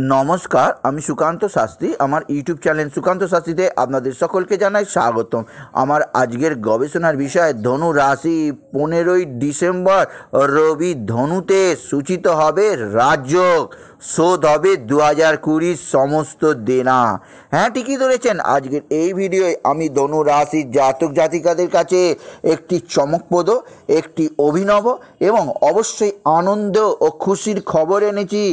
নমস্কার, আমি সুকান্ত শাস্ত্রী। আমার ইউটিউব চ্যানেল সুকান্ত শাস্ত্রীতে আপনাদের সকলকে জানাই স্বাগতম। আমার আজকের গবেষণার বিষয় ধনু রাশি। 15ই ডিসেম্বর রবি ধনুতে সূচিত হবে রাজযোগ, শোধ হবে 2020 সমস্ত দেনা। হ্যাঁ, ঠিকই ধরেছেন। আজকের এই ভিডিওয়ে আমি ধনু রাশির জাতক জাতিকাদের কাছে একটি চমকপ্রদ, একটি অভিনব এবং অবশ্যই আনন্দ ও খুশির খবর এনেছি,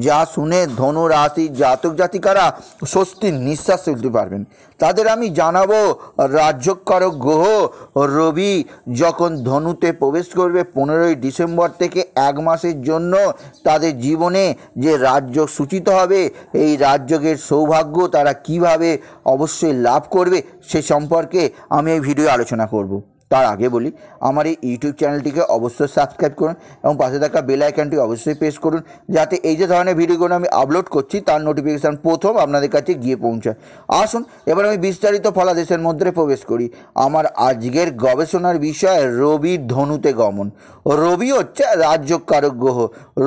যা শুনে ধনু রাশির জাতক জাতিকারা স্বস্তির নিঃশ্বাস ফেলতে পারবেন। তাদের আমি জানাবো রাজযোগকারক গ্রহ রবি যখন ধনুতে প্রবেশ করবে 15ই ডিসেম্বর থেকে এক মাসের জন্য তাদের জীবনে যে রাজযোগ সূচিত হবে, এই রাজযোগের সৌভাগ্য তারা কিভাবে অবশ্যই লাভ করবে সে সম্পর্কে আমি এই ভিডিও আলোচনা করব। তার আগে বলি, আমার এই ইউটিউব চ্যানেলটিকে অবশ্যই সাবস্ক্রাইব করুন এবং পাশে থাকা বেল আইকনটি অবশ্যই প্রেস করুন, যাতে এই যে ধরনের ভিডিওগুলো আমি আপলোড করছি তার নোটিফিকেশান প্রথম আপনাদের কাছে গিয়ে পৌঁছায়। আসুন এবার আমি বিস্তারিত ফলাদেশের মধ্যে প্রবেশ করি। আমার আজকের গবেষণার বিষয় রবির ধনুতে গমন। রবি হচ্ছে রাজযোগকারক গ্রহ।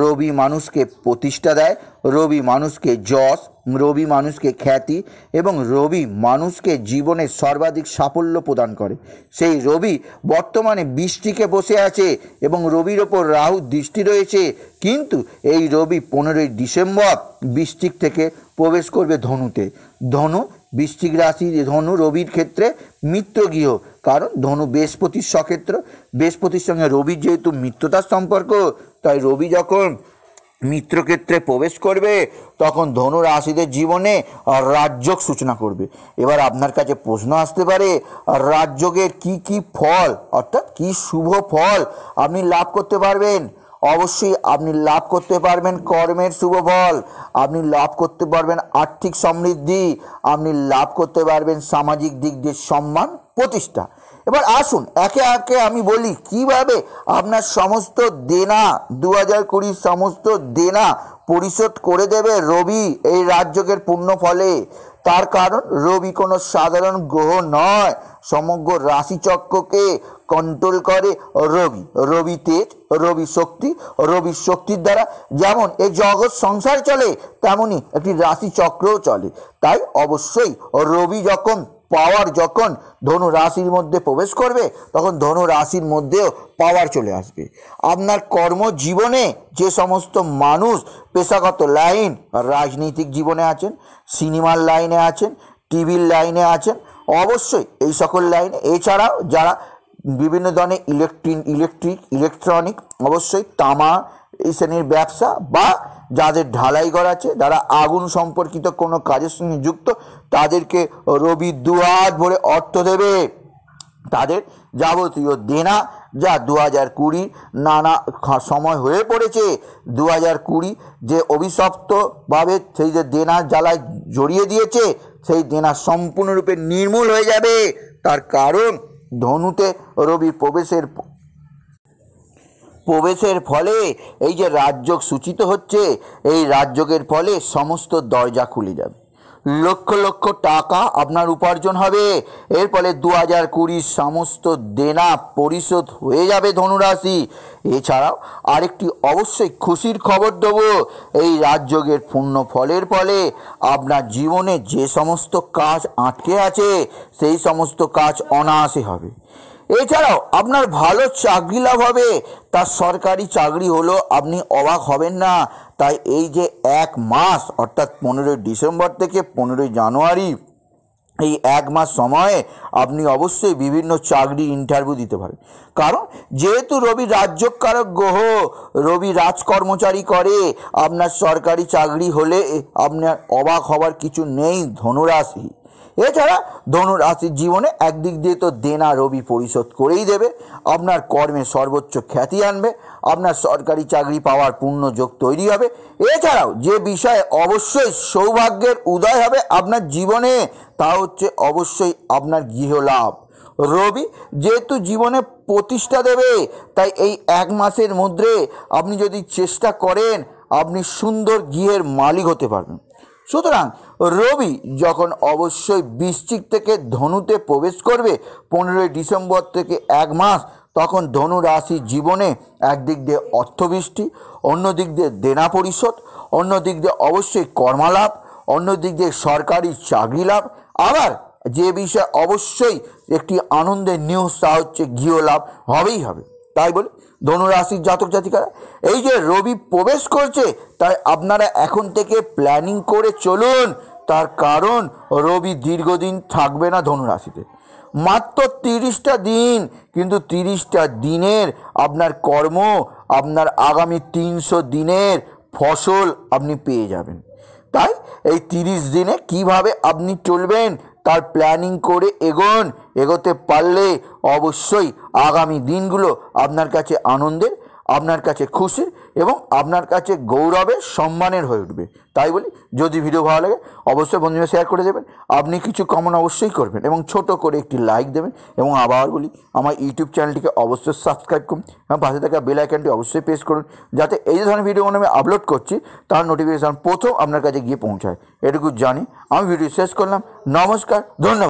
রবি মানুষকে প্রতিষ্ঠা দেয়, রবি মানুষকে যশ, রবি মানুষকে খ্যাতি এবং রবি মানুষকে জীবনের সর্বাধিক সাফল্য প্রদান করে। সেই রবি বর্তমানে বৃশ্চিকে বসে আছে এবং রবির ওপর রাহু দৃষ্টি রয়েছে, কিন্তু এই রবি 15ই ডিসেম্বর বৃশ্চিক থেকে প্রবেশ করবে ধনুতে। ধনু বৃশ্চিক রাশি, ধনু রবির ক্ষেত্রে মিত্রগৃহ, কারণ ধনু বৃহস্পতির স্বক্ষেত্র। বৃহস্পতির সঙ্গে রবির যেহেতু মিত্রতার সম্পর্ক, তাই রবি যখন মিত্রক্ষেত্রে প্রবেশ করবে তখন ধনু রাশিদের জীবনে রাজযোগ সূচনা করবে। এবার আপনার কাছে প্রশ্ন আসতে পারে, রাজযোগের কি কি ফল, অর্থাৎ কি শুভ ফল আপনি লাভ করতে পারবেন? অবশ্যই আপনি লাভ করতে পারবেন কর্মের শুভ ফল, আপনি লাভ করতে পারবেন আর্থিক সমৃদ্ধি, আপনি লাভ করতে পারবেন সামাজিক দিক দিয়ে সম্মান, প্রতিষ্ঠা। এবার আসুন একে একে আমি বলি কিভাবে আপনার সমস্ত দেনা 2020 সমস্ত দেনা পরিশোধ করে দেবে রবি এই রাজযোগের পূর্ণ ফলে। তার কারণ রবি কোনো সাধারণ গ্রহ নয়, সমগ্র রাশিচক্রকে কন্ট্রোল করে রবি। রবি তেজ, রবি শক্তি, রবির শক্তির দ্বারা যেমন এই জগৎ সংসার চলে, তেমনি একটি রাশিচক্রও চলে। তাই অবশ্যই রবি যখন পাওয়ার যখন ধনু রাশির মধ্যে প্রবেশ করবে তখন ধনু রাশির মধ্যেও পাওয়ার চলে আসবে। আপনার কর্মজীবনে যে সমস্ত মানুষ পেশাগত লাইন, রাজনৈতিক জীবনে আছেন, সিনেমার লাইনে আছেন, টিভির লাইনে আছেন, অবশ্যই এই সকল লাইনে, এছাড়াও যারা বিভিন্ন ধরনের ইলেকট্রনিক, অবশ্যই তামা এই শ্রেণীর ব্যবসা, বা যাদের ঢালাই ঘর আছে, যারা আগুন সম্পর্কিত কোনো কাজের সঙ্গে যুক্ত, তাদেরকে রবি দুহাত ভরে অর্থ দেবে। তাদের যাবতীয় দেনা যা 2020 নানা সময় হয়ে পড়েছে, 2020 যে অভিশপ্তভাবে সেই যে দেনা জ্বালায় জড়িয়ে দিয়েছে, সেই দেনা সম্পূর্ণরূপে নির্মূল হয়ে যাবে। তার কারণ ধনুতে রবি প্রবেশের ফলে এই যে রাজযোগ সূচিত হচ্ছে, এই রাজযোগের ফলে সমস্ত দরজা খুলে যাবে, লক্ষ লক্ষ টাকা আপনার উপার্জন হবে। এর ফলে 2020 সমস্ত দেনা পরিশোধ হয়ে যাবে ধনুরাশি। এছাড়াও আরেকটি অবশ্যই খুশির খবর দেব, এই রাজযোগের পূর্ণ ফলের ফলে আপনার জীবনে যে সমস্ত কাজ আটকে আছে সেই সমস্ত কাজ অনায়াসে হবে। এছাড়াও আপনার ভালো চাকরি লাভ হবে, তার সরকারি চাকরি হলো আপনি অবাক হবেন না। তাই এই যে এক মাস, অর্থাৎ 15ই ডিসেম্বর থেকে 15ই জানুয়ারি, এই এক মাস সময়ে আপনি অবশ্যই বিভিন্ন চাকরি ইন্টারভিউ দিতে পারেন। কারণ যেহেতু রবি রাজযোগকারক গ্রহ, রবি রাজকর্মচারী করে, আপনার সরকারি চাকরি হলে আপনার অবাক হবার কিছু নেই ধনুরাশি। এছাড়া ধনুরাশির জীবনে একদিক দিয়ে তো দেনা রবি পরিশোধ করেই দেবে, আপনার কর্মে সর্বোচ্চ খ্যাতি আনবে, আপনার সরকারি চাকরি পাওয়ার পূর্ণ যোগ তৈরি হবে। এছাড়াও যে বিষয়ে অবশ্যই সৌভাগ্যের উদয় হবে আপনার জীবনে, তা হচ্ছে অবশ্যই আপনার গৃহলাভ। রবি যেহেতু জীবনে প্রতিষ্ঠা দেবে, তাই এই এক মাসের মধ্যে আপনি যদি চেষ্টা করেন আপনি সুন্দর গৃহের মালিক হতে পারবেন। সুতরাং রবি যখন অবশ্যই বৃশ্চিক থেকে ধনুতে প্রবেশ করবে 15ই ডিসেম্বর থেকে এক মাস, তখন ধনু রাশির জীবনে একদিক দিয়ে অর্থবৃষ্টি, অন্য দিক দিয়ে দেনা পরিশোধ, অন্য দিক দিয়ে অবশ্যই কর্মালাভ, অন্য দিক দিয়ে সরকারি চাকরি লাভ, আবার যে বিষয়ে অবশ্যই একটি আনন্দের নিউজ তা হচ্ছে গৃহলাভ হবেই হবে। তাই বলে ধনুরাশির জাতক জাতিকারা এই যে রবি প্রবেশ করছে, তাই আপনারা এখন থেকে প্ল্যানিং করে চলুন। তার কারণ রবি দীর্ঘদিন থাকবে না ধনুরাশিতে, মাত্র 30টা দিন, কিন্তু 30টা দিনের আপনার কর্ম, আপনার আগামী 300 দিনের ফসল আপনি পেয়ে যাবেন। তাই এই 30 দিনে কিভাবে আপনি চলবেন তার প্ল্যানিং করে এগোতে পারলে অবশ্যই আগামী দিনগুলো আপনার কাছে আনন্দের, আপনার কাছে খুশির এবং আপনার কাছে গৌরবের, সম্মানের হয়ে উঠবে। তাই বলি, যদি ভিডিও ভালো লাগে অবশ্যই বন্ধুরা শেয়ার করে দেবেন, আপনি কিছু কমেন্ট অবশ্যই করবেন এবং ছোট করে একটি লাইক দেবেন। এবং আবার বলি, আমার ইউটিউব চ্যানেলটিকে অবশ্যই সাবস্ক্রাইব করুন এবং পাশে থাকা বেল আইকনটি অবশ্যই প্রেস করুন, যাতে এই ধরনের ভিডিওগুলো আমি আপলোড করছি তার নোটিফিকেশান প্রথম আপনার কাছে গিয়ে পৌঁছায়। এটুকু জানি আমি ভিডিও শেষ করলাম। নমস্কার, ধন্যবাদ।